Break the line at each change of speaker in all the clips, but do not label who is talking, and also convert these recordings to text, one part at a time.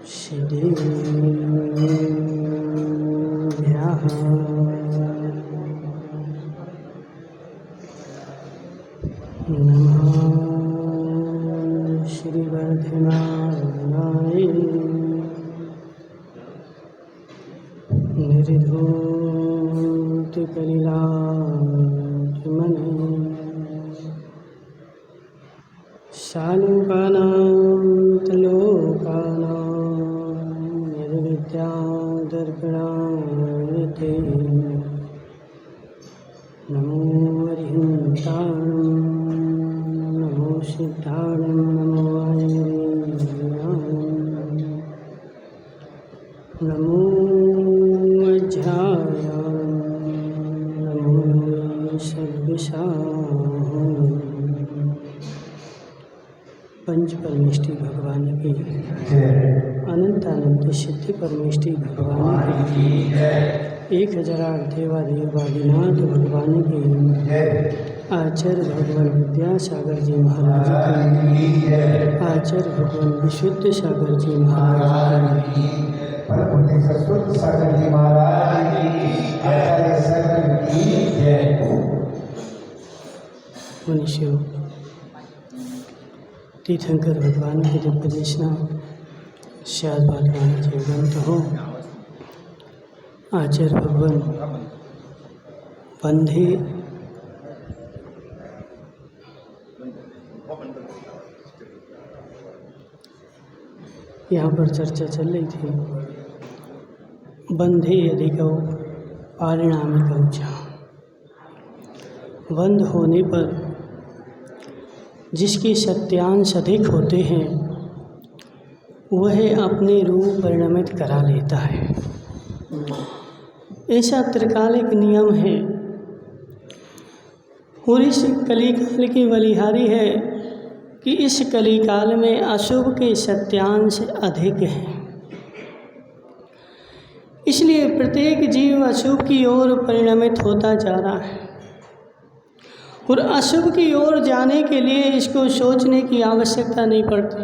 श्रीदेव्याः नमः श्रीवर्धमानाय निर्धूतकलिलामणे शालूकानां निर्विद्यादर्पणाय ते नमो अरिहन्ताणं नमो सिद्धाणं नमो आयुर्वेदाणं नमो अध्यायां नमो सर्वशाहं। पंच परमेष्टि भगवान की अनंत अनंत सिद्धि परमेष्टि भगवान की 1000 देवादेव आदिनाथ भगवान की आचार्य भगवान विद्यासागर जी महाराज की आचार्य भगवान विशुद्ध सागर जी महाराज की
सागर जी महाराज की आचार्य सागर की जय।
मनुष्यों, तीर्थंकर भगवान की दिव्य देशना श्याद भगवान के ग्रंथ हो आचार्य भगवान बंधे यहाँ पर चर्चा चल रही थी। बंधे यदि कहो पारिणामिक ऊंचा, बंध होने पर जिसके सत्यांश अधिक होते हैं वह अपने रूप परिणमित करा लेता है। ऐसा त्रिकालिक नियम है और इस कलिकाल की बलिहारी है कि इस कलिकाल में अशुभ के सत्यांश अधिक हैं। इसलिए प्रत्येक जीव अशुभ की ओर परिणमित होता जा रहा है और अशुभ की ओर जाने के लिए इसको सोचने की आवश्यकता नहीं पड़ती।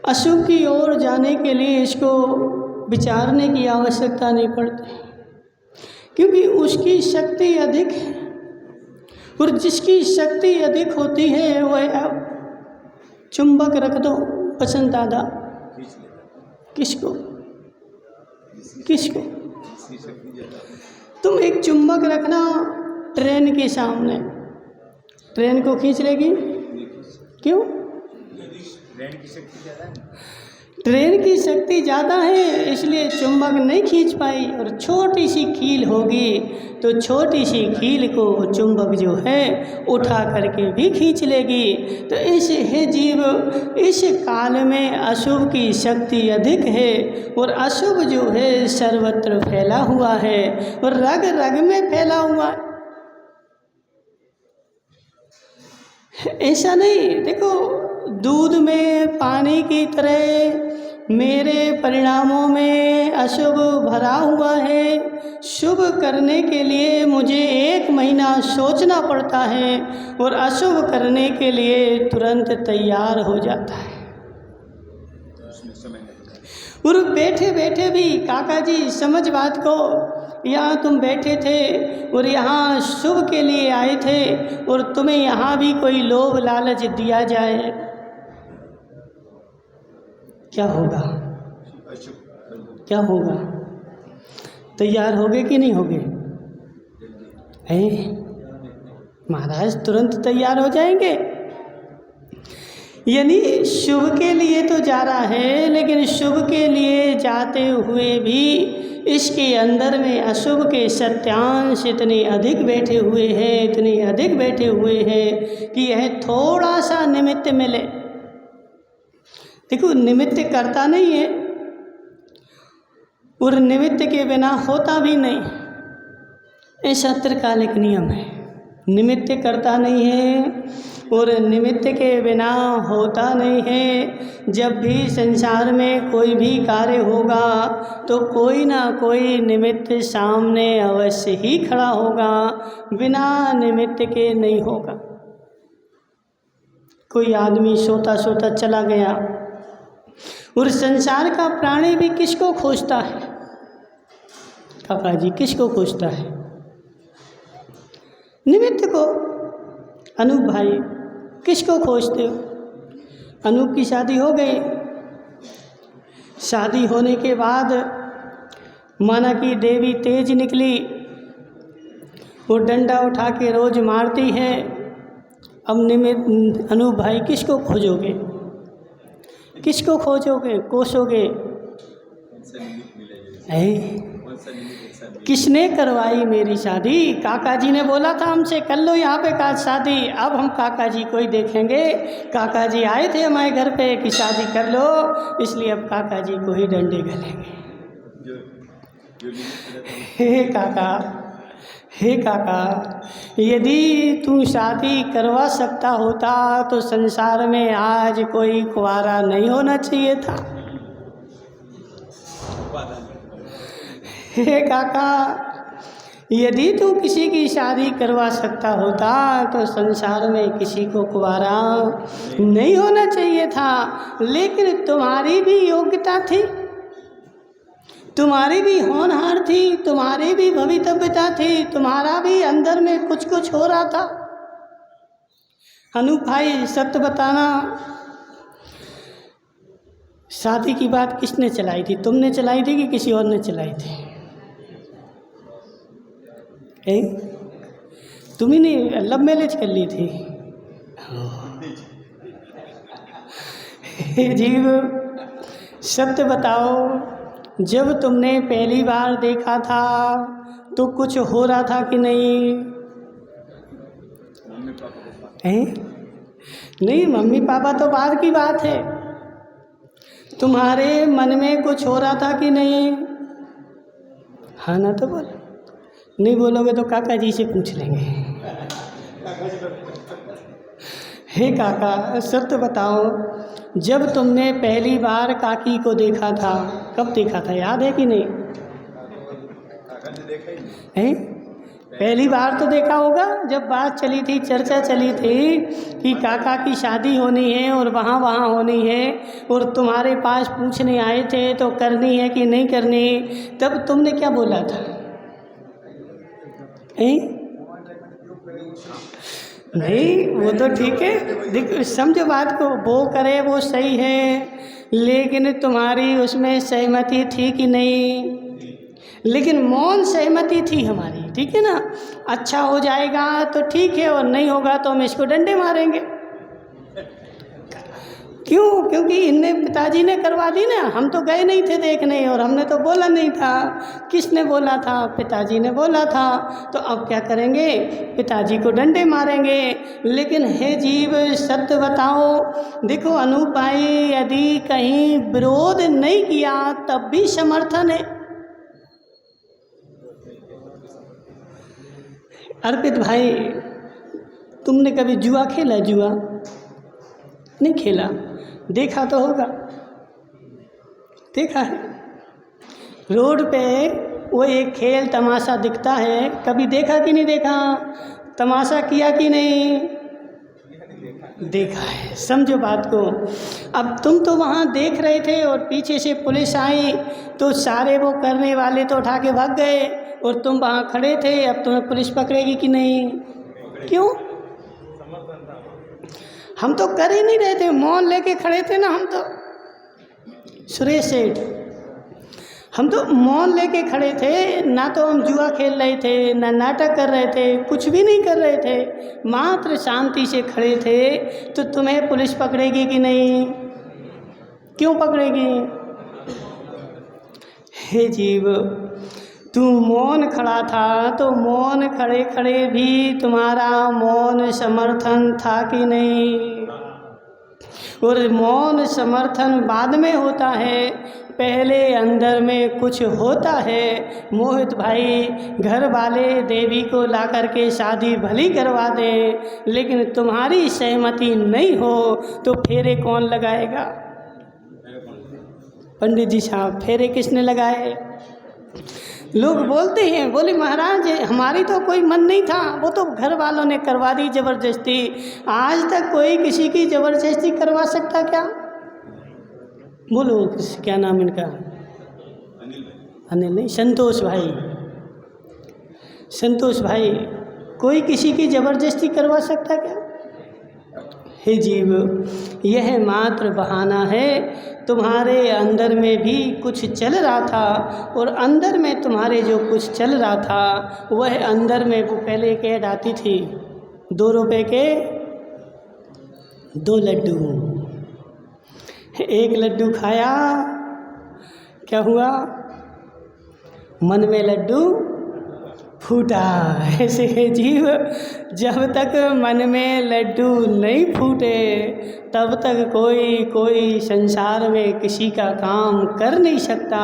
अशुभ की ओर जाने के लिए इसको विचारने की आवश्यकता नहीं पड़ती, क्योंकि उसकी शक्ति अधिक है और जिसकी शक्ति अधिक होती है वह अब चुंबक रख दो पसंद दादा किसको किसको तुम एक चुंबक रखना ट्रेन के सामने, ट्रेन को खींच लेगी। क्यों? ट्रेन की शक्ति ज़्यादा है इसलिए चुंबक नहीं खींच पाई, और छोटी सी कील होगी तो छोटी सी कील को चुंबक जो है उठा करके भी खींच लेगी। तो ऐसे है जीव, इस काल में अशुभ की शक्ति अधिक है और अशुभ जो है सर्वत्र फैला हुआ है और रग रग में फैला हुआ है। ऐसा नहीं, देखो दूध में पानी की तरह मेरे परिणामों में अशुभ भरा हुआ है। शुभ करने के लिए मुझे 1 महीना सोचना पड़ता है और अशुभ करने के लिए तुरंत तैयार हो जाता है। और बैठे बैठे भी काका जी समझ बात को, यहाँ तुम बैठे थे और यहाँ शुभ के लिए आए थे और तुम्हें यहाँ भी कोई लोभ लालच दिया जाए, क्या होगा? क्या होगा? तैयार होगे कि नहीं होगे? महाराज तुरंत तैयार हो जाएंगे। यानी शुभ के लिए तो जा रहा है, लेकिन शुभ के लिए जाते हुए भी इसके अंदर में अशुभ के सत्यांश इतने अधिक बैठे हुए हैं, इतने अधिक बैठे हुए हैं कि यह थोड़ा सा निमित्त मिले। देखो निमित्त करता नहीं है और निमित्त के बिना होता भी नहीं, ऐसा त्रिकालिक नियम है। निमित्त करता नहीं है और निमित्त के बिना होता नहीं है। जब भी संसार में कोई भी कार्य होगा तो कोई ना कोई निमित्त सामने अवश्य ही खड़ा होगा, बिना निमित्त के नहीं होगा। कोई आदमी सोता सोता चला गया और संसार का प्राणी भी किसको खोजता है काका जी, किसको खोजता है? निमित्त को। अनूप भाई किसको खोजते हो? अनूप की शादी हो गई। शादी होने के बाद माना कि देवी तेज निकली, वो डंडा उठा के रोज मारती है। अब निमित्त अनूप भाई किसको खोजोगे? किसको खोजोगे, कोसोगे? किसने करवाई मेरी शादी? काका जी ने बोला था हमसे कर लो यहाँ पे का शादी। अब हम काका जी को ही देखेंगे। काका जी आए थे हमारे घर पे कि शादी कर लो, इसलिए अब काका जी को ही डंडे गलेंगे। हे काका, हे काका, यदि तू शादी करवा सकता होता तो संसार में आज कोई कुंवारा नहीं होना चाहिए था। हे काका, यदि तू किसी की शादी करवा सकता होता तो संसार में किसी को कुंवारा नहीं होना चाहिए था। लेकिन तुम्हारी भी योग्यता थी, तुम्हारी भी होनहार थी, तुम्हारी भी भवितव्यता थी, तुम्हारा भी अंदर में कुछ कुछ हो रहा था। अनूप भाई सत्य बताना, शादी की बात किसने चलाई थी? तुमने चलाई थी कि किसी और ने चलाई थी? तुम ही ने लव मैरिज कर ली थी? जीव सत्य बताओ, जब तुमने पहली बार देखा था तो कुछ हो रहा था कि नहीं? नहीं, मम्मी पापा तो बाद की बात है। तुम्हारे मन में कुछ हो रहा था कि नहीं? हाँ ना तो बोलो, नहीं बोलोगे तो काका जी से पूछ लेंगे। हे काका सत्य बताओ, जब तुमने पहली बार काकी को देखा था, कब देखा था, याद है कि नहीं? हैं? पहली बार तो देखा होगा जब बात चली थी, चर्चा चली थी कि काका की शादी होनी है और वहाँ होनी है, और तुम्हारे पास पूछने आए थे तो करनी है कि नहीं करनी, तब तुमने क्या बोला था? नहीं, वो तो ठीक है, देखो समझो बात को, वो करे वो सही है, लेकिन तुम्हारी उसमें सहमति थी कि नहीं? लेकिन मौन सहमति थी हमारी, ठीक है ना? अच्छा हो जाएगा तो ठीक है, और नहीं होगा तो हम इसको डंडे मारेंगे। क्यों? क्योंकि इनने पिताजी ने करवा दी ना, हम तो गए नहीं थे देखने, और हमने तो बोला नहीं था। किसने बोला था? पिताजी ने बोला था। तो अब क्या करेंगे? पिताजी को डंडे मारेंगे। लेकिन हे जीव सत्य बताओ, देखो अनूप भाई यदि कहीं विरोध नहीं किया तब भी समर्थन है। अर्पित भाई, तुमने कभी जुआ खेला? जुआ नहीं खेला, देखा तो होगा, देखा है। रोड पे वो एक खेल तमाशा दिखता है, कभी देखा कि नहीं देखा? तमाशा किया कि नहीं? देखा है। समझो बात को। अब तुम तो वहाँ देख रहे थे और पीछे से पुलिस आई तो सारे वो करने वाले तो उठा के भाग गए, और तुम वहाँ खड़े थे। अब तुम्हें पुलिस पकड़ेगी कि नहीं? क्यों? हम तो कर ही नहीं रहे थे, मौन लेके खड़े थे ना हम तो। सुरेश सेठ, हम तो मौन लेके खड़े थे, ना तो हम जुआ खेल रहे थे, ना नाटक कर रहे थे, कुछ भी नहीं कर रहे थे, मात्र शांति से खड़े थे। तो तुम्हें पुलिस पकड़ेगी कि नहीं? क्यों पकड़ेगी? हे जीव, तू मौन खड़ा था, तो मौन खड़े खड़े भी तुम्हारा मौन समर्थन था कि नहीं? और मौन समर्थन बाद में होता है, पहले अंदर में कुछ होता है। मोहित भाई, घर वाले देवी को ला करके शादी भली करवा दे, लेकिन तुम्हारी सहमति नहीं हो तो फेरे कौन लगाएगा? पंडित जी साहब, फेरे किसने लगाए? लोग बोलते हैं, बोले महाराज हमारी तो कोई मन नहीं था, वो तो घर वालों ने करवा दी ज़बरदस्ती। आज तक कोई किसी की ज़बरदस्ती करवा सकता क्या? बोलो क्या नाम इनका? अनिल नहीं, संतोष भाई। संतोष भाई, कोई किसी की ज़बरदस्ती करवा सकता क्या? हे जीव, यह मात्र बहाना है। तुम्हारे अंदर में भी कुछ चल रहा था, और अंदर में तुम्हारे जो कुछ चल रहा था वह अंदर में वो पहले कह डालती थी 2 रुपए के 2 लड्डू। 1 लड्डू खाया, क्या हुआ? मन में लड्डू फूटा। ऐसे है जीव, जब तक मन में लड्डू नहीं फूटे तब तक कोई संसार में किसी का काम कर नहीं सकता।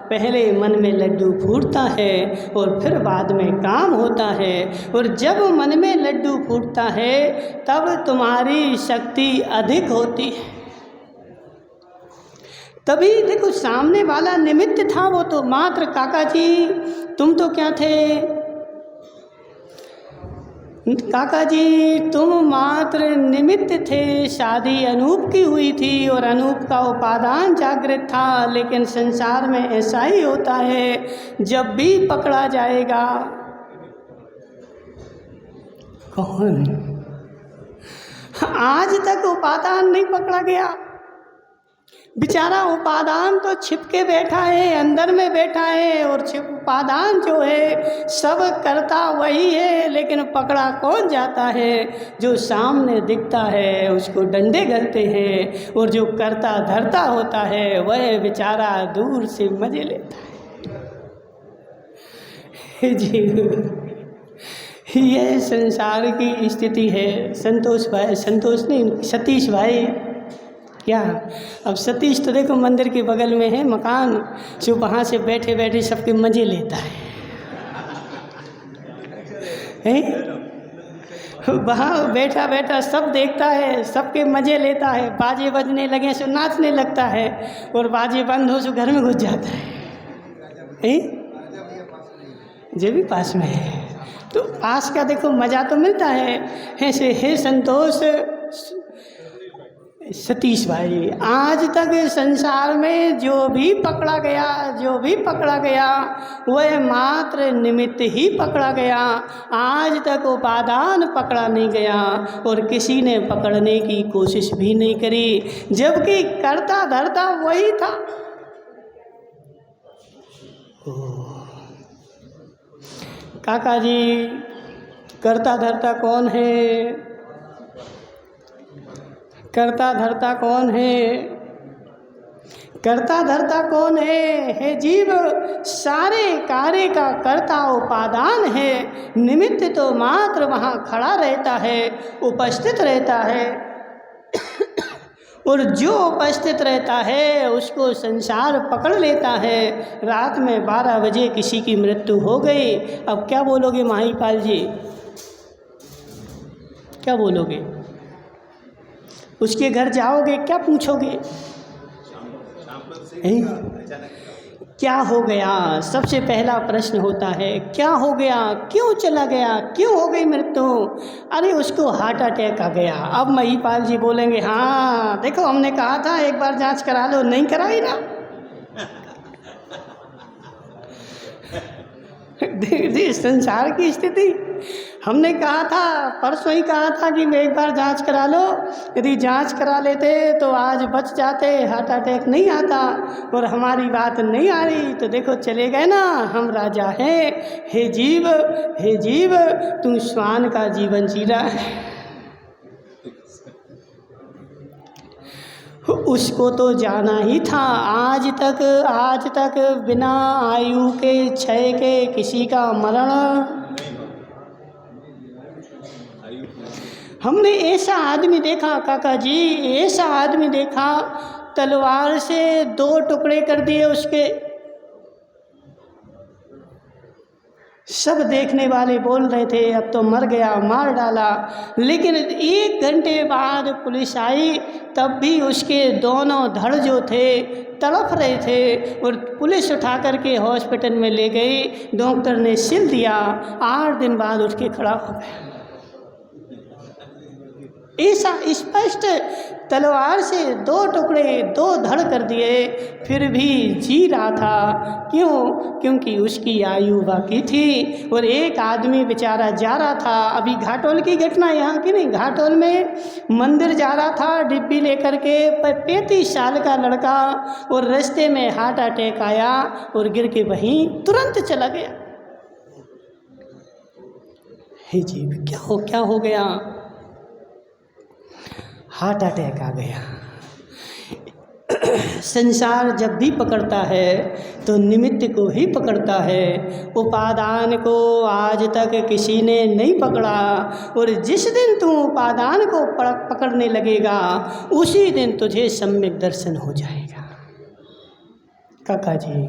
पहले मन में लड्डू फूटता है और फिर बाद में काम होता है। और जब मन में लड्डू फूटता है तब तुम्हारी शक्ति अधिक होती है। तभी देखो, सामने वाला निमित्त था, वो तो मात्र काका जी, तुम तो क्या थे? काका जी तुम मात्र निमित्त थे। शादी अनूप की हुई थी और अनूप का उपादान जागृत था, लेकिन संसार में ऐसा ही होता है, जब भी पकड़ा जाएगा। कौन? आज तक उपादान नहीं पकड़ा गया। बेचारा उपादान तो छिपके बैठा है, अंदर में बैठा है, और उपादान जो है सब करता वही है, लेकिन पकड़ा कौन जाता है? जो सामने दिखता है उसको डंडे गलते हैं, और जो करता धरता होता है वह बेचारा दूर से मजे लेता है। जी, यह संसार की स्थिति है। संतोष भाई, संतोष नहीं, सतीश भाई, क्या अब सतीश तो देखो मंदिर के बगल में है मकान, जो वहाँ से बैठे बैठे सबके मज़े लेता है? वहाँ बैठा बैठा सब देखता है, सबके मज़े लेता है। बाजे बजने लगे सो नाचने लगता है, और बाजे बंद हो सो घर में घुस जाता है। जो भी पास में है, तो पास का देखो मज़ा तो मिलता है। ऐसे हे संतोष, सतीश भाई, आज तक संसार में जो भी पकड़ा गया वह मात्र निमित्त ही पकड़ा गया। आज तक उपादान पकड़ा नहीं गया, और किसी ने पकड़ने की कोशिश भी नहीं करी, जबकि करता धरता वही था। काका जी, करता धरता कौन है? करता धरता कौन है? करता धरता कौन है? हे जीव, सारे कार्य का कर्ता उपादान है। निमित्त तो मात्र वहाँ खड़ा रहता है, उपस्थित रहता है, और जो उपस्थित रहता है उसको संसार पकड़ लेता है। रात में 12 बजे किसी की मृत्यु हो गई, अब क्या बोलोगे माहीपाल जी? क्या बोलोगे? उसके घर जाओगे, क्या पूछोगे? क्या हो गया? सबसे पहला प्रश्न होता है क्या हो गया, क्यों चला गया, क्यों हो गई मृत्यु? अरे उसको हार्ट अटैक आ गया। अब महिपाल जी बोलेंगे हाँ देखो हमने कहा था एक बार जांच करा लो, नहीं कराई ना। संसार की स्थिति, हमने कहा था, परसों ही कहा था कि एक बार जांच करा लो, यदि जांच करा लेते तो आज बच जाते, हार्ट अटैक नहीं आता, और हमारी बात नहीं आ रही तो देखो चले गए ना, हम राजा हैं। हे जीव तू श्वान का जीवन जी रहा है, उसको तो जाना ही था। आज तक बिना आयु के क्षय के किसी का मरण हमने ऐसा आदमी देखा काका जी, ऐसा आदमी देखा तलवार से 2 टुकड़े कर दिए उसके। सब देखने वाले बोल रहे थे अब तो मर गया, मार डाला। लेकिन 1 घंटे बाद पुलिस आई, तब भी उसके दोनों धड़ जो थे तड़प रहे थे, और पुलिस उठा करके हॉस्पिटल में ले गई। डॉक्टर ने सिल दिया, 8 दिन बाद उठ के खड़ा हो गया। ऐसा स्पष्ट तलवार से 2 टुकड़े 2 धड़ कर दिए, फिर भी जी रहा था। क्यों? क्योंकि उसकी आयु बाकी थी। और एक आदमी बेचारा जा रहा था, अभी घाटोल की घटना यहाँ की नहीं, घाटोल में मंदिर जा रहा था डिब्बी लेकर के, 35 साल का लड़का, और रास्ते में हार्ट अटैक आया और गिर के वहीं तुरंत चला गया। हे जी, क्या हो गया? हार्ट अटैक आ गया। संसार जब भी पकड़ता है तो निमित्त को ही पकड़ता है, उपादान को आज तक किसी ने नहीं पकड़ा। और जिस दिन तू उपादान को पकड़ने लगेगा उसी दिन तुझे सम्यक दर्शन हो जाएगा। काका जी,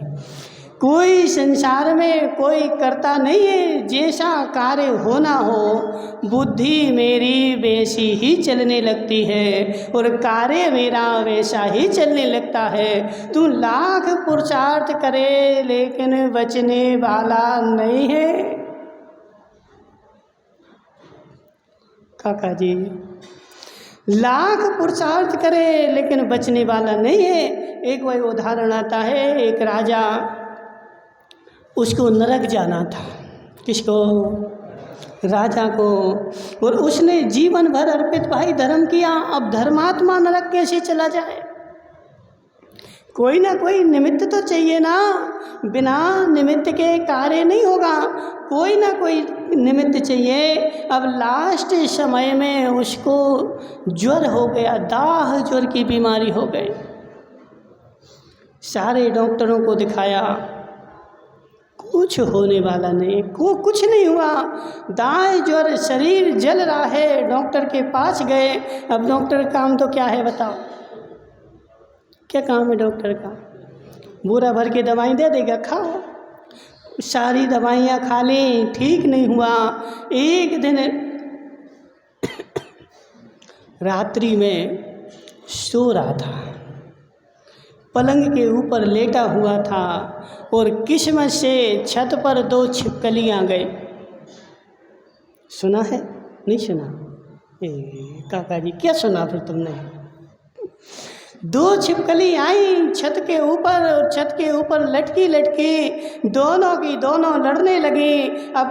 कोई संसार में कोई करता नहीं है, जैसा कार्य होना हो बुद्धि मेरी वैसी ही चलने लगती है और कार्य मेरा वैसा ही चलने लगता है। तू लाख पुरुषार्थ करे लेकिन बचने वाला नहीं है। काका जी, लाख पुरुषार्थ करे लेकिन बचने वाला नहीं है। एक वही उदाहरण आता है, एक राजा, उसको नरक जाना था। किसको? राजा को। और उसने जीवन भर अर्पित भाई धर्म किया। अब धर्मात्मा नरक कैसे चला जाए? कोई ना कोई निमित्त तो चाहिए ना, बिना निमित्त के कार्य नहीं होगा, कोई ना कोई निमित्त चाहिए। अब लास्ट समय में उसको ज्वर हो गया, दाह ज्वर की बीमारी हो गई। सारे डॉक्टरों को दिखाया, कुछ होने वाला नहीं, कुछ नहीं हुआ। दाह ज्वर, शरीर जल रहा है। डॉक्टर के पास गए। अब डॉक्टर का काम तो क्या है बताओ? क्या काम है डॉक्टर का? बोरा भर के दवाई दे देगा, खाओ। सारी दवाइयाँ खा ली, ठीक नहीं हुआ। एक दिन रात्रि में सो रहा था, पलंग के ऊपर लेटा हुआ था और किस्मत से छत पर 2 छिपकली आ गई। सुना है? नहीं सुना? काका जी, क्या सुना फिर तुमने? 2 छिपकली आई छत के ऊपर, और छत के ऊपर लटकी दोनों की दोनों लड़ने लगी। अब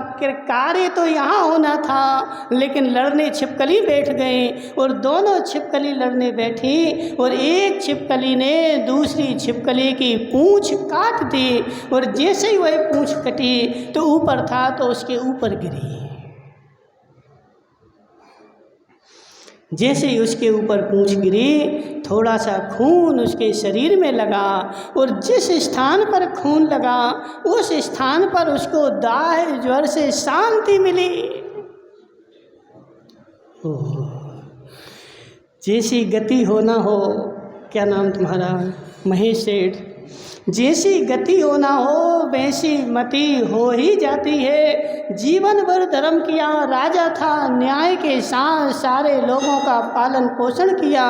कार्य तो यहाँ होना था लेकिन लड़ने छिपकली बैठ गई, और दोनों छिपकली लड़ने बैठी और एक छिपकली ने दूसरी छिपकली की पूंछ काट दी। और जैसे ही वह पूंछ कटी तो ऊपर था तो उसके ऊपर गिरी। जैसे ही उसके ऊपर पूंछ गिरी, थोड़ा सा खून उसके शरीर में लगा, और जिस स्थान पर खून लगा उस स्थान पर उसको दाह ज्वर से शांति मिली। जैसी गति होना हो, क्या नाम तुम्हारा? महेश सेठ। जैसी गति होना हो वैसी मति हो ही जाती है। जीवन भर धर्म किया, राजा था, न्याय के साथ सारे लोगों का पालन पोषण किया।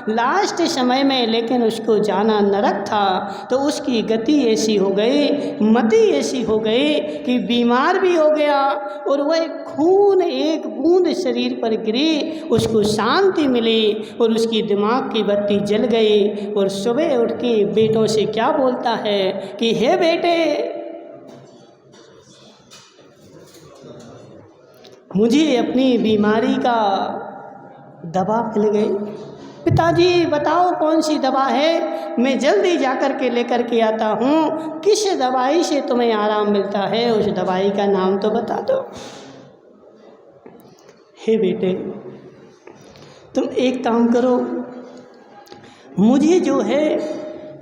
लास्ट समय में लेकिन उसको जाना नरक था, तो उसकी गति ऐसी हो गई, मति ऐसी हो गई कि बीमार भी हो गया, और वह खून एक बूंद शरीर पर गिरी, उसको शांति मिली और उसकी दिमाग की बत्ती जल गई। और सुबह उठ के बेटों से क्या बोलता है कि हे बेटे, मुझे अपनी बीमारी का दवा मिल गई। पिताजी बताओ कौन सी दवा है, मैं जल्दी जाकर के लेकर के आता हूँ। किस दवाई से तुम्हें आराम मिलता है, उस दवाई का नाम तो बता दो। हे बेटे, तुम एक काम करो, मुझे जो है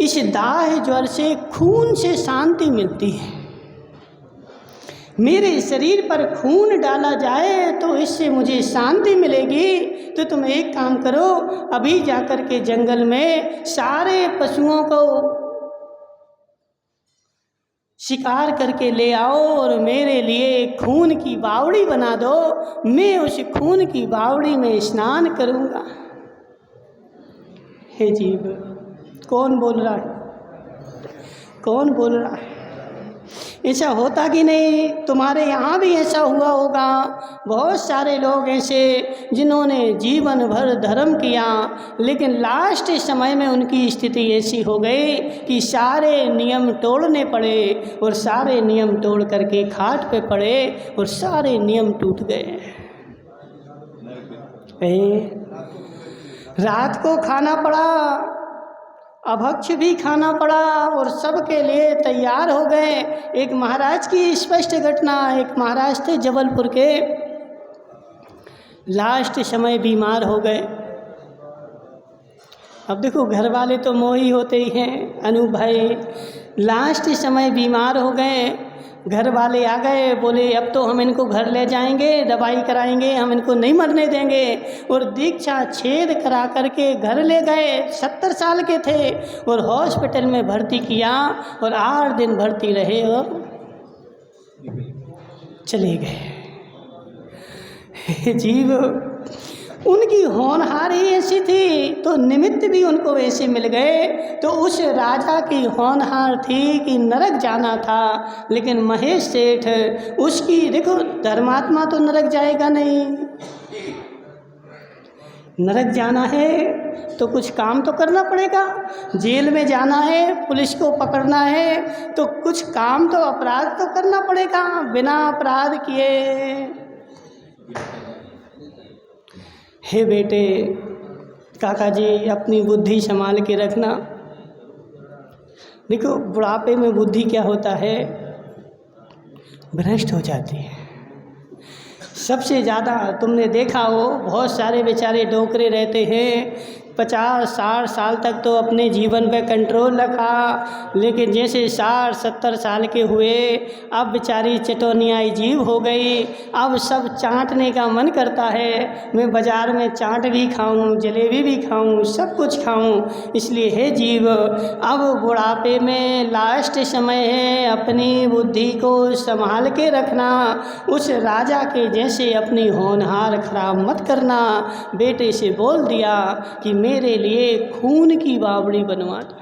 इस दाह ज्वर से खून से शांति मिलती है। मेरे शरीर पर खून डाला जाए तो इससे मुझे शांति मिलेगी। तो तुम एक काम करो, अभी जाकर के जंगल में सारे पशुओं को शिकार करके ले आओ और मेरे लिए खून की बावड़ी बना दो। मैं उस खून की बावड़ी में स्नान करूँगा। हे जीव, कौन बोल रहा है? कौन बोल रहा है? ऐसा होता कि नहीं? तुम्हारे यहाँ भी ऐसा हुआ होगा। बहुत सारे लोग ऐसे जिन्होंने जीवन भर धर्म किया, लेकिन लास्ट समय में उनकी स्थिति ऐसी हो गई कि सारे नियम तोड़ने पड़े और सारे नियम तोड़ करके खाट पे पड़े और सारे नियम टूट गए। रात को खाना पड़ा, अभक्ष भी खाना पड़ा और सबके लिए तैयार हो गए। एक महाराज की स्पष्ट घटना, एक महाराज थे जबलपुर के, लास्ट समय बीमार हो गए। अब देखो घर वाले तो मोही होते ही हैं, अनूप भाई लास्ट समय बीमार हो गए। घर वाले आ गए, बोले अब तो हम इनको घर ले जाएंगे, दवाई कराएंगे, हम इनको नहीं मरने देंगे। और दीक्षा छेद करा करके घर ले गए। 70 साल के थे और हॉस्पिटल में भर्ती किया और 8 दिन भर्ती रहे और चले गए। जीव उनकी होनहार ही ऐसी थी तो निमित्त भी उनको ऐसे मिल गए। तो उस राजा की होनहार थी कि नरक जाना था, लेकिन महेश सेठ उसकी, देखो धर्मात्मा तो नरक जाएगा नहीं, नरक जाना है तो कुछ काम तो करना पड़ेगा। जेल में जाना है, पुलिस को पकड़ना है तो कुछ काम तो, अपराध तो करना पड़ेगा। बिना अपराध किए, हे बेटे काका जी अपनी बुद्धि संभाल के रखना। देखो बुढ़ापे में बुद्धि क्या होता है, भ्रष्ट हो जाती है। सबसे ज़्यादा तुमने देखा हो, बहुत सारे बेचारे डोकरे रहते हैं, 50-60 साल तक तो अपने जीवन पे कंट्रोल रखा, लेकिन जैसे 60-70 साल के हुए अब बेचारी चटोनियाई जीव हो गई। अब सब चाटने का मन करता है, मैं बाज़ार में चाट भी खाऊं, जलेबी भी खाऊं, सब कुछ खाऊं। इसलिए हे जीव, अब बुढ़ापे में लास्ट समय है, अपनी बुद्धि को संभाल के रखना। उस राजा के जैसे अपनी होनहार खराब मत करना। बेटे से बोल दिया कि मेरे लिए खून की बावड़ी बनवा दो।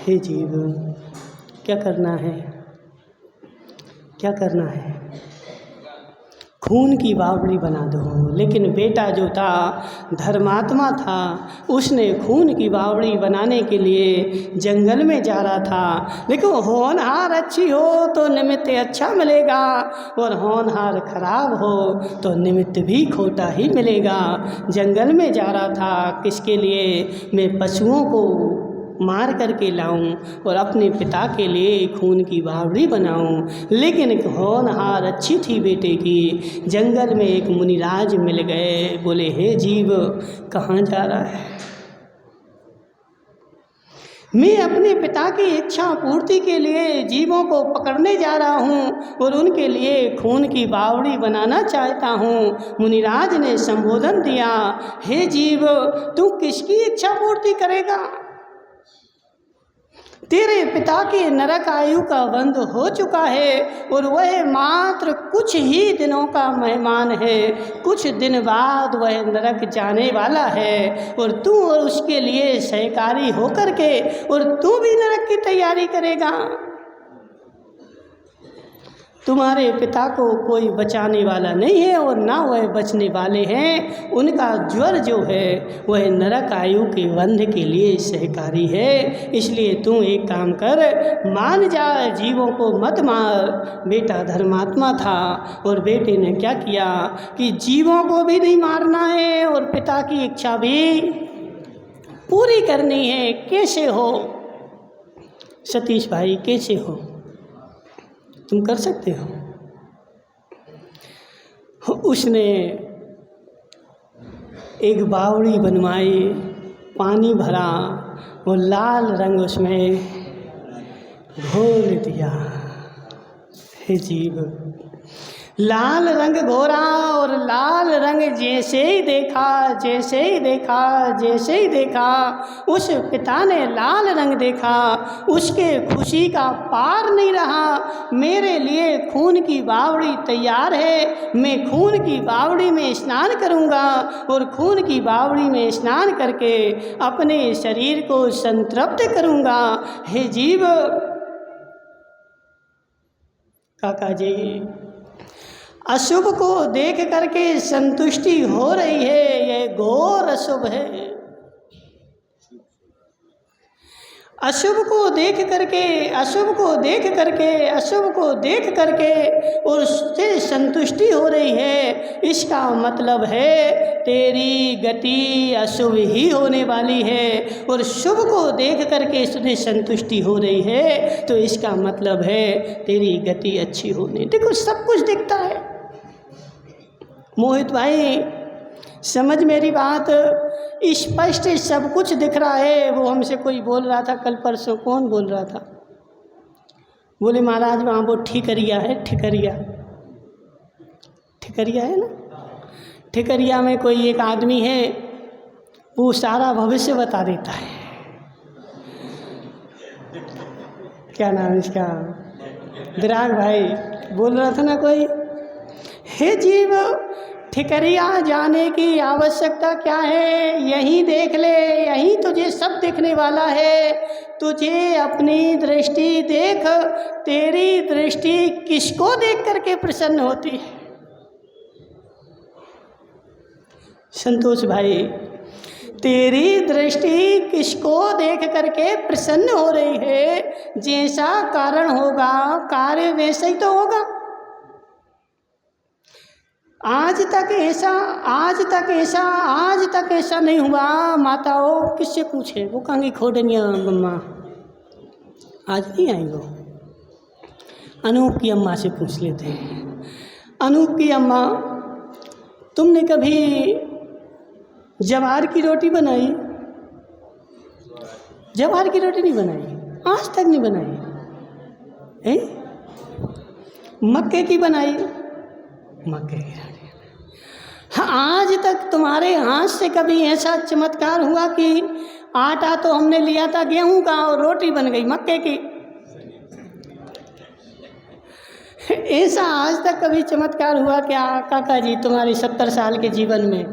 हे जीव, क्या करना है, क्या करना है, खून की बावड़ी बना दो। लेकिन बेटा जो था धर्मात्मा था, उसने खून की बावड़ी बनाने के लिए जंगल में जा रहा था। देखो होनहार अच्छी हो तो निमित्त अच्छा मिलेगा और होनहार खराब हो तो निमित्त भी खोटा ही मिलेगा। जंगल में जा रहा था किसके लिए, मैं पशुओं को मार करके लाऊं और अपने पिता के लिए खून की बावड़ी बनाऊं। लेकिन एक होनहार अच्छी थी बेटे की। जंगल में एक मुनिराज मिल गए, बोले हे जीव कहाँ जा रहा है। मैं अपने पिता की इच्छा पूर्ति के लिए जीवों को पकड़ने जा रहा हूँ और उनके लिए खून की बावड़ी बनाना चाहता हूँ। मुनिराज ने संबोधन दिया, हे जीव तू किसकी इच्छा पूर्ति करेगा, तेरे पिता के नरक आयु का बंध हो चुका है और वह मात्र कुछ ही दिनों का मेहमान है। कुछ दिन बाद वह नरक जाने वाला है और तू और उसके लिए सहकारी होकर के और तू भी नरक की तैयारी करेगा। तुम्हारे पिता को कोई बचाने वाला नहीं है और ना वह बचने वाले हैं। उनका ज्वर जो है वह नरक आयु के बंध के लिए सहकारी है। इसलिए तू एक काम कर, मान जा, जीवों को मत मार। बेटा धर्मात्मा था और बेटे ने क्या किया कि जीवों को भी नहीं मारना है और पिता की इच्छा भी पूरी करनी है। कैसे हो सतीश भाई, कैसे हो, तुम कर सकते हो। उसने एक बावड़ी बनवाई, पानी भरा और लाल रंग उसमें घोल दिया। हे जीव, लाल रंग घोरा और लाल रंग जैसे ही देखा उस पिता ने लाल रंग देखा, उसके खुशी का पार नहीं रहा। मेरे लिए खून की बावड़ी तैयार है, मैं खून की बावड़ी में स्नान करूंगा और खून की बावड़ी में स्नान करके अपने शरीर को संतृप्त करूंगा। हे जीव, काका जी अशुभ को देख करके संतुष्टि हो रही है, यह घोर अशुभ है। अशुभ को देख करके, अशुभ को देख करके, अशुभ को देख करके और उससे संतुष्टि हो रही है, इसका मतलब है तेरी गति अशुभ ही होने वाली है। और शुभ को देख करके उससे संतुष्टि हो रही है तो इसका मतलब है तेरी गति अच्छी होने। देखो सब कुछ दिखता है मोहित भाई, समझ मेरी बात, स्पष्ट सब कुछ दिख रहा है। वो हमसे कोई बोल रहा था कल परसों, कौन बोल रहा था, बोले महाराज वहाँ वो ठिकरिया है, ठिकरिया, ठिकरिया है ना, ठिकरिया में कोई एक आदमी है, वो सारा भविष्य बता देता है। क्या नाम इसका, विराग भाई बोल रहा था ना कोई, हे जीव ठिकरिया जाने की आवश्यकता क्या है, यहीं देख ले, यहीं तुझे सब देखने वाला है। तुझे अपनी दृष्टि देख, तेरी दृष्टि किसको देख करके प्रसन्न होती है? संतोष भाई, तेरी दृष्टि किसको देख करके प्रसन्न हो रही है? जैसा कारण होगा कार्य वैसा ही तो होगा। आज तक ऐसा नहीं हुआ। माताओं किससे पूछे, वो कहेंगी खोडनिया मम्मा, आज नहीं आई वो। अनूप की अम्मा से पूछ लेते हैं, अनूप की अम्मा तुमने कभी जवार की रोटी बनाई? जवार की रोटी नहीं बनाई, आज तक नहीं बनाई। मक्के की बनाई? मक्के की रोटी। हाँ, आज तक तुम्हारे हाथ से कभी ऐसा चमत्कार हुआ कि आटा तो हमने लिया था गेहूं का और रोटी बन गई मक्के की? ऐसा आज तक कभी चमत्कार हुआ क्या काका जी तुम्हारे 70 साल के जीवन में?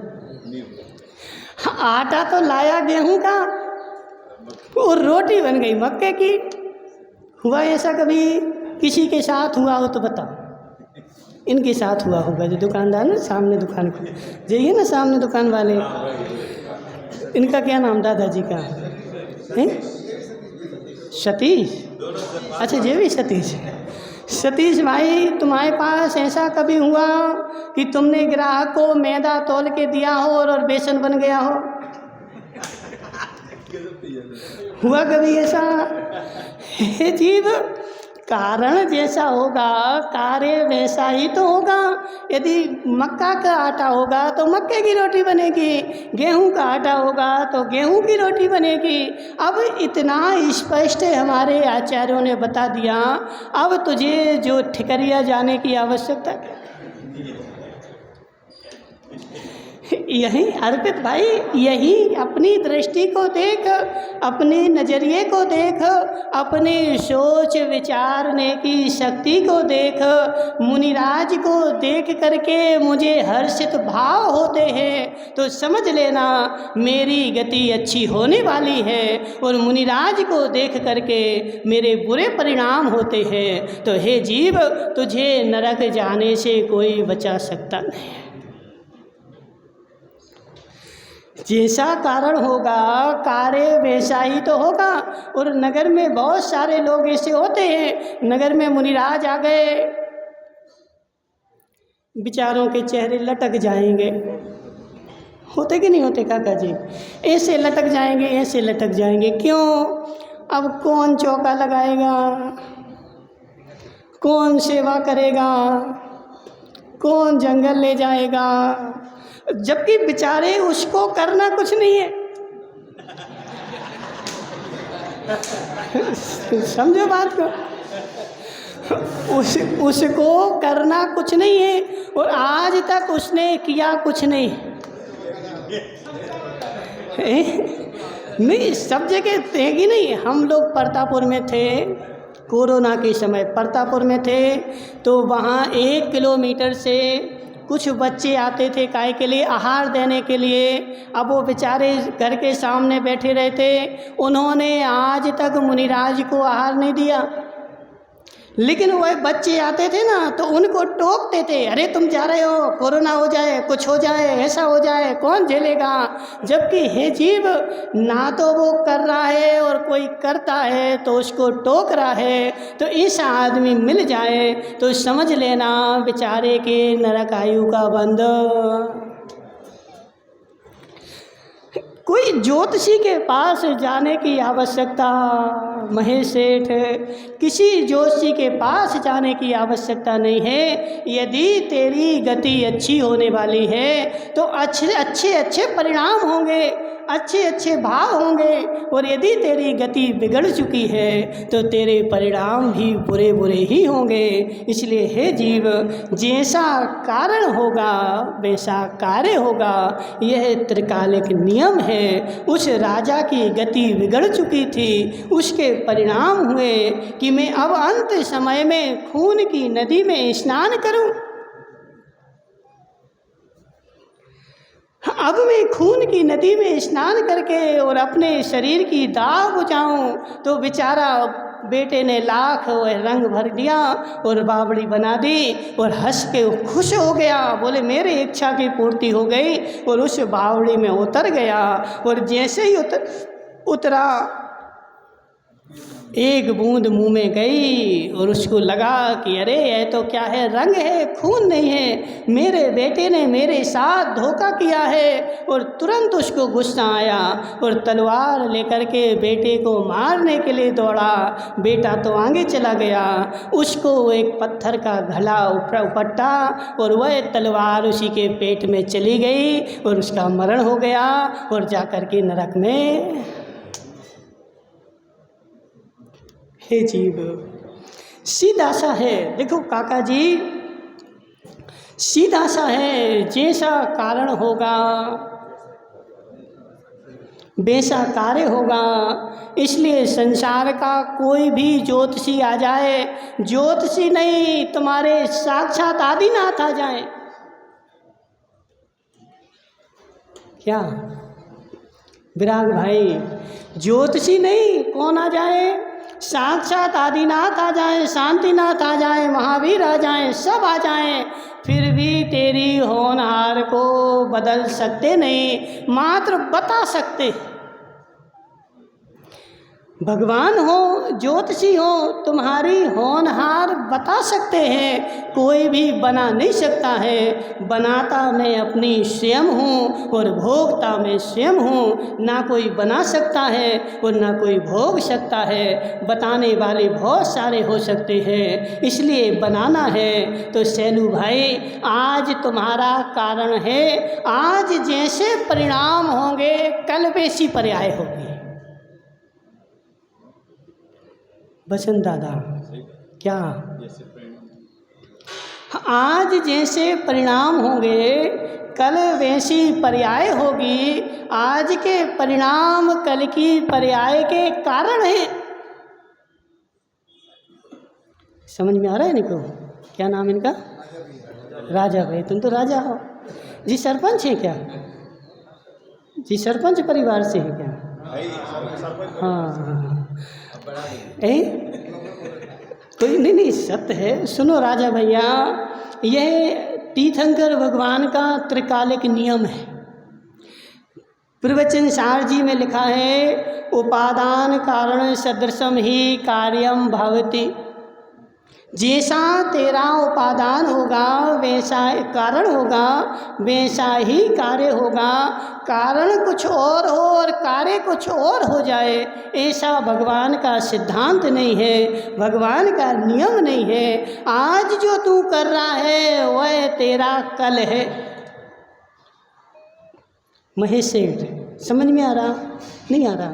आटा तो लाया गेहूं का और रोटी बन गई मक्के की। हुआ ऐसा कभी? किसी के साथ हुआ हो तो बताओ। इनके साथ हुआ होगा, जो दुकानदार ना सामने दुकान को जाइए ना, सामने दुकान वाले, इनका क्या नाम दादाजी का है? सतीश। अच्छा ये भी सतीश। सतीश भाई तुम्हारे पास ऐसा कभी हुआ कि तुमने ग्राहक को मैदा तौल के दिया हो और बेसन बन गया हो? हुआ कभी ऐसा? हे जीव, कारण जैसा होगा कार्य वैसा ही तो होगा। यदि मक्का का आटा होगा तो मक्के की रोटी बनेगी, गेहूं का आटा होगा तो गेहूं की रोटी बनेगी। अब इतना स्पष्ट हमारे आचार्यों ने बता दिया, अब तुझे जो ठिकरिया जाने की आवश्यकता क्या? यही अर्पित भाई, यही अपनी दृष्टि को देख, अपने नज़रिए को देख, अपने सोच विचारने की शक्ति को देख। मुनिराज को देख करके मुझे हर्षित भाव होते हैं तो समझ लेना मेरी गति अच्छी होने वाली है, और मुनिराज को देख करके मेरे बुरे परिणाम होते हैं। तो हे जीव, तुझे नरक जाने से कोई बचा सकता नहीं। जैसा कारण होगा कार्य वैसा ही तो होगा। और नगर में बहुत सारे लोग ऐसे होते हैं, नगर में मुनिराज आ गए, बेचारों के चेहरे लटक जाएंगे। होते कि नहीं होते काका जी? ऐसे लटक जाएंगे, ऐसे लटक जाएंगे। क्यों? अब कौन चौका लगाएगा, कौन सेवा करेगा, कौन जंगल ले जाएगा, जबकि बेचारे उसको करना कुछ नहीं है। समझो बात को, उसको करना कुछ नहीं है और आज तक उसने किया कुछ नहीं। नहीं, सब जगह देगी नहीं। हम लोग परतापुर में थे, कोरोना के समय परतापुर में थे, तो वहाँ 1 किलोमीटर से कुछ बच्चे आते थे काय के लिए, आहार देने के लिए। अब वो बेचारे घर के सामने बैठे रहते, उन्होंने आज तक मुनिराज को आहार नहीं दिया। लेकिन वह बच्चे आते थे ना तो उनको टोकते थे, अरे तुम जा रहे हो, कोरोना हो जाए, कुछ हो जाए, ऐसा हो जाए, कौन झेलेगा। जबकि हे जीव, ना तो वो कर रहा है और कोई करता है तो उसको टोक रहा है। तो ऐसा आदमी मिल जाए तो समझ लेना बेचारे के नरक आयु का बंद। कोई ज्योतिषी के पास जाने की आवश्यकता, महेश सेठ, किसी ज्योतिषी के पास जाने की आवश्यकता नहीं है। यदि तेरी गति अच्छी होने वाली है तो अच्छे अच्छे अच्छे परिणाम होंगे, अच्छे अच्छे भाव होंगे। और यदि तेरी गति बिगड़ चुकी है तो तेरे परिणाम भी बुरे बुरे ही होंगे। इसलिए हे जीव, जैसा कारण होगा वैसा कार्य होगा, यह त्रिकालिक नियम है। उस राजा की गति बिगड़ चुकी थी, उसके परिणाम हुए कि मैं अब अंत समय में खून की नदी में स्नान करूं। अब मैं खून की नदी में स्नान करके और अपने शरीर की दाग बुझाऊं। तो बेचारा बेटे ने लाख रंग भर दिया और बावड़ी बना दी और हंस के खुश हो गया, बोले मेरी इच्छा की पूर्ति हो गई। और उस बावड़ी में उतर गया और जैसे ही उतरा एक बूंद मुंह में गई और उसको लगा कि अरे ये तो क्या है, रंग है, खून नहीं है, मेरे बेटे ने मेरे साथ धोखा किया है। और तुरंत उसको गुस्सा आया और तलवार लेकर के बेटे को मारने के लिए दौड़ा। बेटा तो आगे चला गया, उसको एक पत्थर का घड़ा उपट्टा और वह तलवार उसी के पेट में चली गई और उसका मरण हो गया और जाकर के नरक में। हे जीव, सीधा सा है, देखो काका जी, सीधा सा है, जैसा कारण होगा वैसा कार्य होगा। इसलिए संसार का कोई भी ज्योतिषी आ जाए, ज्योतिषी नहीं, तुम्हारे साक्षात आदिनाथ आ जाए, क्या विराग भाई, ज्योतिषी नहीं, कौन आ जाए, साक्षात आदिनाथ आ जाए, शांतिनाथ आ जाए, महावीर आ जाए, सब आ जाए, फिर भी तेरी होनहार को बदल सकते नहीं, मात्र बता सकते। भगवान हो, ज्योतिषी हो, तुम्हारी होनहार बता सकते हैं, कोई भी बना नहीं सकता है। बनाता मैं अपनी स्वयं हूँ और भोगता मैं स्वयं हूँ। ना कोई बना सकता है और ना कोई भोग सकता है। बताने वाले बहुत सारे हो सकते हैं, इसलिए बनाना है। तो सैलू भाई, आज तुम्हारा कारण है, आज जैसे परिणाम होंगे कल वैसी पर्याय होगी। बसंत दादा, क्या आज जैसे परिणाम होंगे कल वैसी पर्याय होगी। आज के परिणाम कल की पर्याय के कारण हैं। समझ में आ रहा है इनको? क्या नाम इनका? राजा भाई, तुम तो राजा हो जी। सरपंच है क्या जी? सरपंच परिवार से है क्या? हाँ, कोई नहीं, सत्य है। सुनो राजा भैया, यह तीर्थंकर भगवान का त्रिकालिक नियम है। प्रवचन सार जी में लिखा है, उपादान कारण सदृशम ही कार्यम भवति। जैसा तेरा उपादान होगा वैसा कारण होगा, वैसा ही कार्य होगा। कारण कुछ और हो और कार्य कुछ और हो जाए, ऐसा भगवान का सिद्धांत नहीं है, भगवान का नियम नहीं है। आज जो तू कर रहा है वह तेरा कल है। महेश सेठ, समझ में आ रहा? नहीं आ रहा?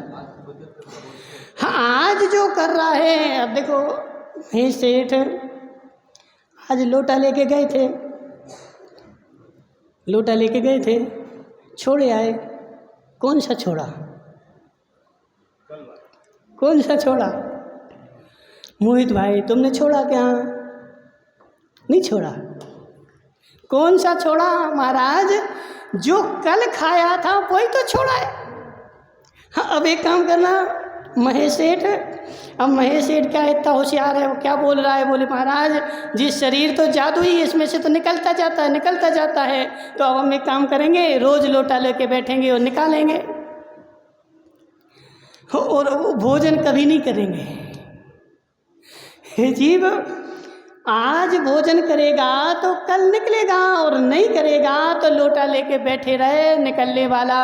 हाँ, आज जो कर रहा है, अब देखो महेश सेठ आज लोटा लेके गए थे, लोटा लेके गए थे, छोड़े आए। कौन सा छोड़ा? कौन सा छोड़ा? मोहित भाई, तुमने छोड़ा क्या? नहीं छोड़ा। कौन सा छोड़ा महाराज? जो कल खाया था वही तो छोड़ा है। हाँ, अब एक काम करना महेश सेठ, अब महेश सेठ क्या इतना होशियार है, वो क्या बोल रहा है, बोले महाराज जिस शरीर तो जादू ही है, इसमें से तो निकलता जाता है निकलता जाता है। तो अब हम एक काम करेंगे, रोज लोटा लेके बैठेंगे और निकालेंगे, और वो भोजन कभी नहीं करेंगे। हे जीव, आज भोजन करेगा तो कल निकलेगा, और नहीं करेगा तो लोटा लेके बैठे रहे, निकलने वाला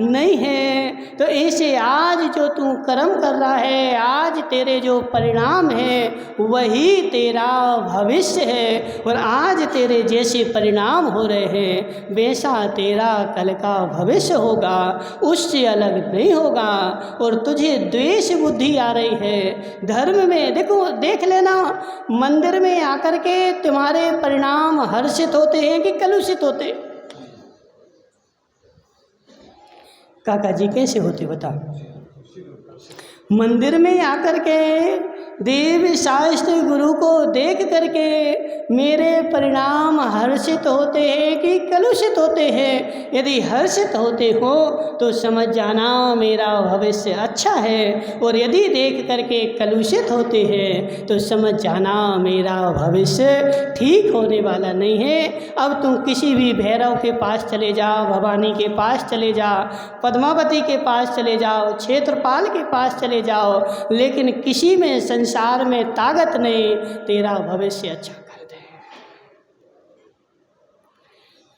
नहीं है। तो ऐसे आज जो तू कर्म कर रहा है, आज तेरे जो परिणाम है वही तेरा भविष्य है, और आज तेरे जैसे परिणाम हो रहे हैं वैसा तेरा कल का भविष्य होगा, उससे अलग नहीं होगा। और तुझे द्वेष बुद्धि आ रही है धर्म में, देखो देख लेना, मंदिर में आकर के तुम्हारे परिणाम हर्षित होते हैं कि कलुषित होते? काका जी कैसे होते बता? मंदिर में आकर के देव शास्त्र गुरु को देख करके मेरे परिणाम हर्षित होते हैं कि कलुषित होते हैं? यदि हर्षित होते हो तो समझ जाना मेरा भविष्य अच्छा है, और यदि देख करके कलुषित होते हैं तो समझ जाना मेरा भविष्य ठीक होने वाला नहीं है। अब तुम किसी भी भैरव के पास चले जाओ, भवानी के पास चले जाओ, पद्मावती के पास चले जाओ, क्षेत्रपाल के पास चले जाओ, लेकिन किसी में संसार में ताकत नहीं तेरा भविष्य अच्छा कर दे।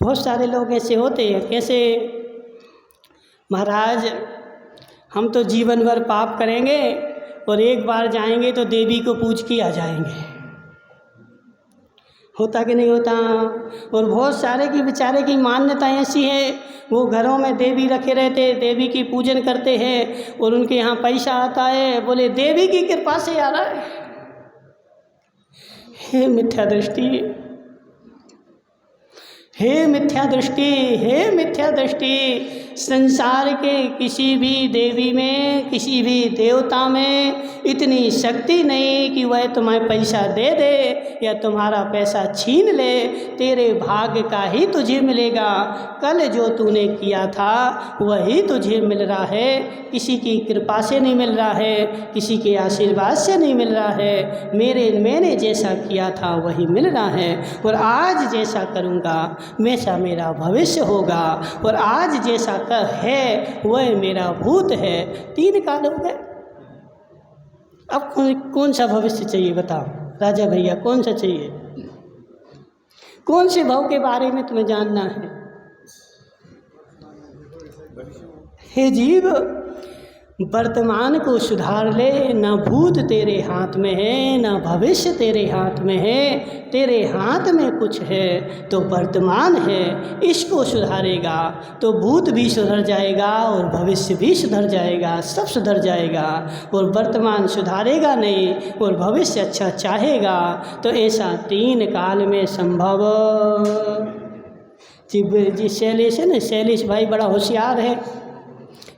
बहुत सारे लोग ऐसे होते हैं, कैसे? महाराज हम तो जीवन भर पाप करेंगे और एक बार जाएंगे तो देवी को पूज के आ जाएंगे। होता कि नहीं होता? और बहुत सारे की बेचारे की मान्यता ऐसी है, वो घरों में देवी रखे रहते, देवी की पूजन करते हैं, और उनके यहाँ पैसा आता है, बोले देवी की कृपा से आ रहा है। हे मिथ्या दृष्टि, हे मिथ्या दृष्टि, हे मिथ्या दृष्टि। संसार के किसी भी देवी में, किसी भी देवता में इतनी शक्ति नहीं कि वह तुम्हें पैसा दे दे या तुम्हारा पैसा छीन ले। तेरे भाग्य का ही तुझे मिलेगा। कल जो तूने किया था वही तुझे मिल रहा है, किसी की कृपा से नहीं मिल रहा है, किसी के आशीर्वाद से नहीं मिल रहा है। मैंने जैसा किया था वही मिल रहा है, और आज जैसा करूँगा वैसा मेरा भविष्य होगा, और आज जैसा है वह मेरा भूत है। 3 काल हो गए, अब कौन सा भविष्य चाहिए बताओ राजा भैया? कौन सा चाहिए? कौन से भाव के बारे में तुम्हें जानना है? हे जीव, वर्तमान को सुधार ले। ना भूत तेरे हाथ में है, ना भविष्य तेरे हाथ में है। तेरे हाथ में कुछ है तो वर्तमान है, इसको सुधारेगा तो भूत भी सुधर जाएगा और भविष्य भी सुधर जाएगा, सब सुधर जाएगा। और वर्तमान सुधारेगा नहीं और भविष्य अच्छा चाहेगा तो ऐसा 3 काल में संभव। जी शैलेश है ना, शैलेश भाई बड़ा होशियार है।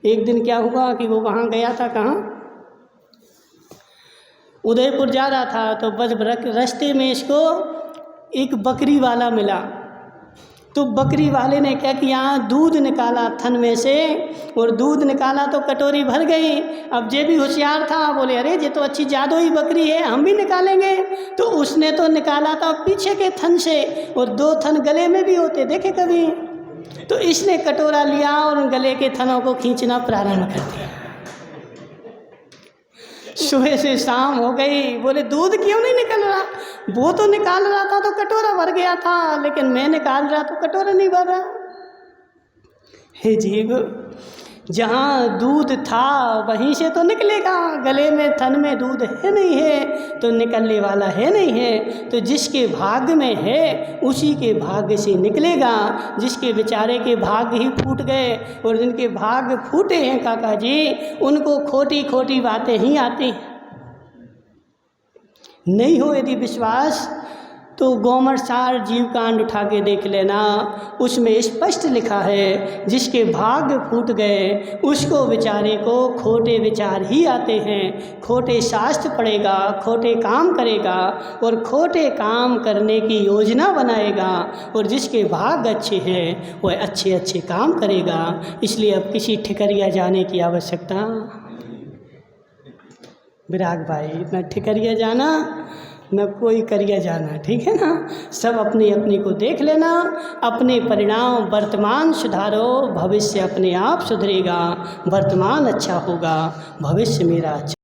एक दिन क्या हुआ कि वो वहाँ गया था, कहाँ, उदयपुर जा रहा था, तो बस रास्ते में इसको एक बकरी वाला मिला। तो बकरी वाले ने क्या किया, दूध निकाला थन में से, और दूध निकाला तो कटोरी भर गई। अब जे भी होशियार था, बोले अरे ये तो अच्छी जादुई बकरी है, हम भी निकालेंगे। तो उसने तो निकाला था पीछे के थन से, और 2 थन गले में भी होते, देखे कभी? तो इसने कटोरा लिया और गले के थनों को खींचना प्रारंभ कर दिया। सुबह से शाम हो गई, बोले दूध क्यों नहीं निकल रहा? वो तो निकाल रहा था तो कटोरा भर गया था, लेकिन मैं निकाल रहा तो कटोरा नहीं भर रहा। हे जीव, जहाँ दूध था वहीं से तो निकलेगा, गले में थन में दूध है नहीं है तो निकलने वाला है नहीं है। तो जिसके भाग्य में है उसी के भाग्य से निकलेगा। जिसके बेचारे के भाग्य ही फूट गए, और जिनके भाग्य फूटे हैं काका जी, उनको खोटी खोटी बातें ही आती हैं। नहीं हो यदि विश्वास तो गोमरसार जीव कांड उठा के देख लेना, उसमें स्पष्ट लिखा है जिसके भाग्य फूट गए उसको बेचारे को खोटे विचार ही आते हैं। खोटे शास्त्र पढ़ेगा, खोटे काम करेगा और खोटे काम करने की योजना बनाएगा, और जिसके भाग्य अच्छे हैं वह अच्छे अच्छे काम करेगा। इसलिए अब किसी ठिकरिया जाने की आवश्यकता विराग भाई, न ठिकरिया जाना न कोई करिया जाना, ठीक है ना। सब अपनी अपनी को देख लेना, अपने परिणाम वर्तमान सुधारो, भविष्य अपने आप सुधरेगा। वर्तमान अच्छा होगा, भविष्य मेरा अच्छा